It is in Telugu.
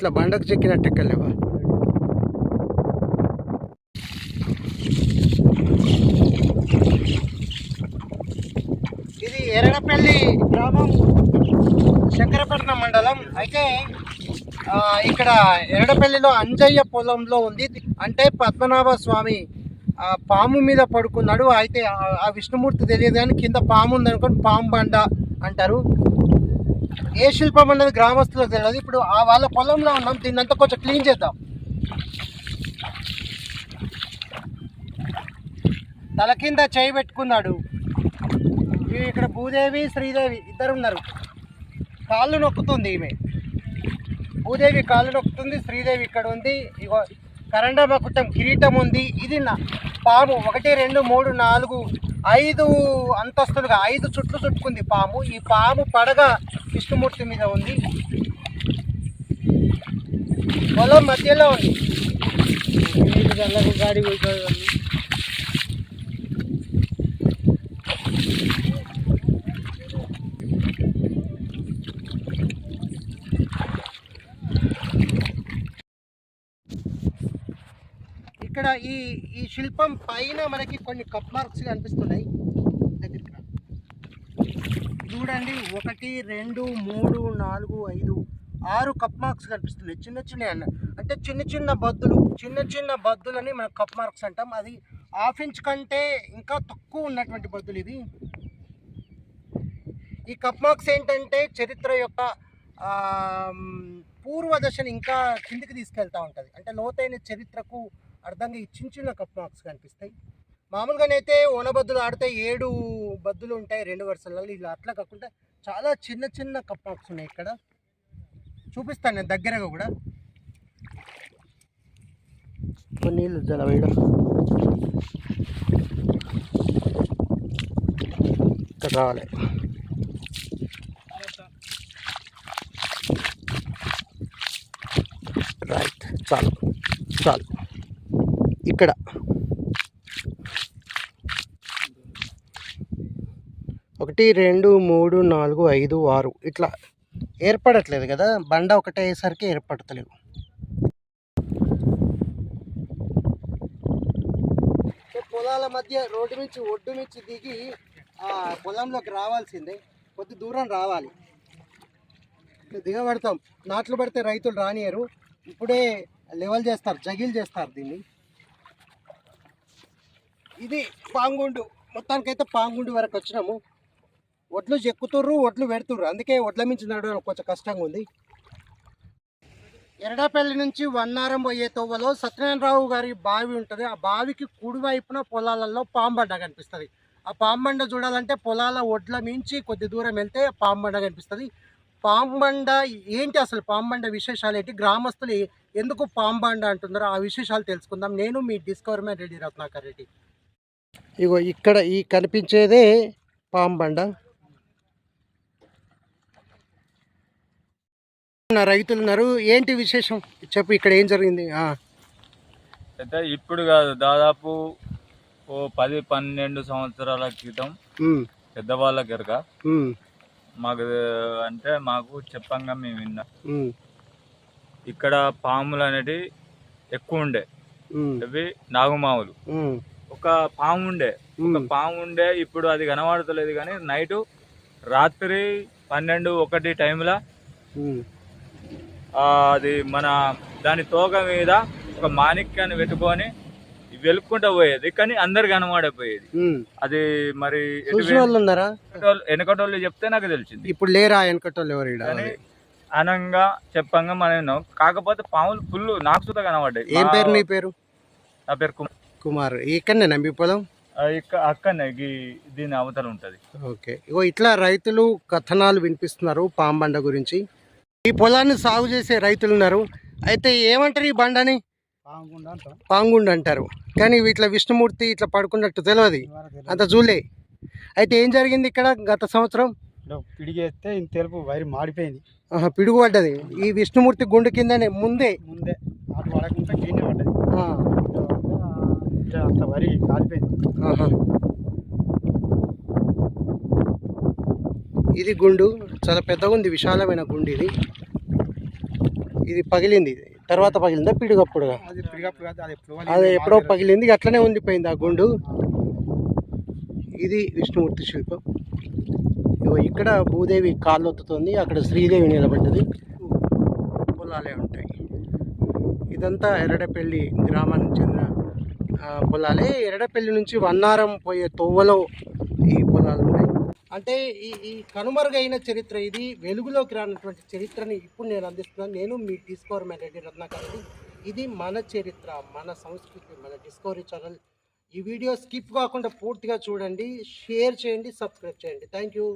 ఇట్లా బండకు చెక్కినట్టు ఎక్కలేవా? ఇది ఎరడపల్లి గ్రామం, శంకరపట్నం మండలం. అయితే ఇక్కడ ఎరడపల్లిలో అంజయ్య పొలంలో ఉంది. అంటే పద్మనాభ స్వామి పాము మీద పడుకున్నాడు. అయితే ఆ విష్ణుమూర్తి తెలియదు కానీ కింద పాము ఉందనుకోని పాము బండ అంటారు. ఏ శిల్పం అన్నది గ్రామస్తులకు తెలియదు. ఇప్పుడు వాళ్ళ పొలంలో ఉన్నాం, దీన్నంతా కొంచెం క్లీన్ చేద్దాం. తల కింద చేయి పెట్టుకున్నాడు. ఇక్కడ భూదేవి శ్రీదేవి ఇద్దరు ఉన్నారు. కాళ్ళు నొక్కుతుంది ఈమె. భూదేవి కాళ్ళు నొక్కుతుంది, శ్రీదేవి ఇక్కడ ఉంది. ఇగో కరండమకుటం కిరీటం ఉంది. ఇది పాము 1 2 3 4 5 అంతస్తులుగా 5 చుట్లు చుట్టుకుంది పాము. ఈ పాము పడగ విష్ణుమూర్తి మీద ఉంది. పొలం మధ్యలో ఉంది. గాడి ఇక్కడ ఈ శిల్పం పైన మనకి కొన్ని కప్ మార్క్స్ కనిపిస్తున్నాయి. దగ్గరికి చూడండి, 1 2 3 4 5 6 కప్ మార్క్స్ కనిపిస్తున్నాయి. చిన్న చిన్న అంటే చిన్న బద్దులని మనం కప్ మార్క్స్ అంటాం. అది 1/2 ఇంచ్ కంటే ఇంకా తక్కువ ఉన్నటువంటి బద్దులు ఇవి. ఈ కప్ మార్క్స్ ఏంటంటే చరిత్ర యొక్క పూర్వ దశని ఇంకా కిందికి తీసుకెళ్తూ ఉంటుంది. అంటే లోతైన చరిత్రకు అర్థంగా ఈ చిన్న కప్ మార్క్స్ కనిపిస్తాయి. మామూలుగానైతే ఓనబద్దులు ఆడితే 7 బద్దులు ఉంటాయి 2 వరుసలలో. ఇలా అట్లా కాకుండా చాలా చిన్న కప్ మార్క్స్ ఉన్నాయి. ఇక్కడ చూపిస్తాను నేను దగ్గరగా కూడా. కొన్ని నీళ్ళు జల వేయడం ఇక్కడ రావాలి. రైట్, చాలు ఇక్కడ 1 2 3 4 5 6 ఇట్లా ఏర్పడట్లేదు కదా, బండ ఒకటేసరికి ఏర్పడతలేవు. పొలాల మధ్య రోడ్డు నుంచి ఒడ్డు నుంచి దిగి పొలంలోకి రావాల్సిందే. కొద్ది దూరం రావాలి, దిగబడతాం. నాట్లు పడితే రైతులు రానియరు. ఇప్పుడే లెవెల్ చేస్తారు, జగిల్ చేస్తారు దీన్ని. ఇది పాంగుండు. మొత్తానికైతే పాంగుండు వరకు వచ్చినాము. ఒడ్లు చెక్కుతుర్రు, ఒడ్లు పెడుతుర్రు. అందుకే ఒడ్ల మించి నడవడం కొంచెం కష్టంగా ఉంది. ఎరడపల్లి నుంచి వన్నారం పోయే తోవలో సత్యనారాయణరావు గారి బావి ఉంటుంది. ఆ బావికి కుడివైపున పొలాలలో పాంబండ కనిపిస్తుంది. ఆ పాంబండ చూడాలంటే పొలాల ఒడ్ల మించి కొద్ది దూరం వెళ్తే పాంబండ కనిపిస్తుంది. పాంబండ ఏంటి, అసలు పాంబండ విశేషాలు ఏంటి, గ్రామస్తులు ఎందుకు పాంబండ అంటున్నారో ఆ విశేషాలు తెలుసుకుందాం. నేను మీ డిస్కవర్ మ్యాన్ రెడ్డి రత్నాకర్ రెడ్డి. ఇగో ఇక్కడ ఈ కనిపించేదే పాంబండ. రైతులు ఉన్నారు. ఏంటి విశేషం చెప్పు, ఇక్కడ ఏం జరిగింది? అయితే ఇప్పుడు కాదు, దాదాపు 10-12 సంవత్సరాల క్రితం పెద్దవాళ్ళకి ఎరక మాకు అంటే మాకు చెప్పంగా మేము విన్నాం. ఇక్కడ పాములు అనేటివి ఎక్కువ ఉండే, అవి నాగుమావులు. ఒక పాము ఉండే ఇప్పుడు అది కనబడతలేదు. కానీ నైటు రాత్రి 12-1 టైంలో అది మన దాని తోక మీద ఒక మాణిక్యాన్ని పెట్టుకొని వెలుక్కుంటూ పోయేది. కానీ అందరు కనబడపోయేది. అది మరి వెనకటోళ్ళు చెప్తే నాకు తెలిసింది. ఇప్పుడు లేరా వెనకటోళ్ళు ఎవరు? అనంగా చెప్పంగా మనం. కాకపోతే పాములు ఫుల్ నాకు సుతా కనబడ్డాయి. ఏం పేరు నీ పేరు? నా పేరు కుమార్. ఇక్కడనే నమ్మి పొలం? అక్కడనే దీని అవతల ఉంటది. ఓకే. ఇగో ఇట్లా రైతులు కథనాలు వినిపిస్తున్నారు పాంబండ గురించి. ఈ పొలాన్ని సాగు చేసే రైతులు ఉన్నారు. అయితే ఏమంటారు ఈ బండని? పాంగుండు అంటారు. కానీ ఇట్లా విష్ణుమూర్తి ఇట్లా పడుకున్నట్టు తెలియదు, అంత చూలే. అయితే ఏం జరిగింది ఇక్కడ గత సంవత్సరం? పిడిగేస్తే ఇంత తెలుపు వైరు మాడిపోయింది. పిడుగు పడ్డది ఈ విష్ణుమూర్తి గుండు కిందనే, ముందే అటు పడకుండా గిన్నె పడ్డది. అంత వరి కాలిపోయింది. ఇది గుండు చాలా పెద్దగా ఉంది, విశాలమైన గుండు ఇది. ఇది పగిలింది, తర్వాత పగిలిందా పిడుగప్పుడుగా? అది పిడిగప్పుడు కాదు, అది ఎప్పుడు అది ఎప్పుడో పగిలింది, అట్లనే ఉండిపోయింది ఆ గుండు. ఇది విష్ణుమూర్తి శిల్పం. ఇగో ఇక్కడ భూదేవి కాళ్ళు ఒత్తుతుంది, అక్కడ శ్రీదేవి నిలబడ్డది. పొలాలే ఉంటాయి. ఇదంతా ఎరడపల్లి గ్రామానికి చెందిన పొలాలే. ఎరడపల్లి నుంచి వన్నారం పోయే తోవలో ఈ పొలాలు ఉంటాయి. అంటే ఈ కనుమరుగైన చరిత్ర, ఇది వెలుగులోకి రానటువంటి చరిత్రని ఇప్పుడు నేను అందిస్తున్నాను. నేను మీ డిస్కవర్ మ్యాన్ రెడ్డి రత్నాకర్. ఇది మన చరిత్ర, మన సంస్కృతి, మన డిస్కవరీ ఛానల్. ఈ వీడియో స్కిప్ కాకుండా పూర్తిగా చూడండి, షేర్ చేయండి, సబ్స్క్రైబ్ చేయండి. Thank you.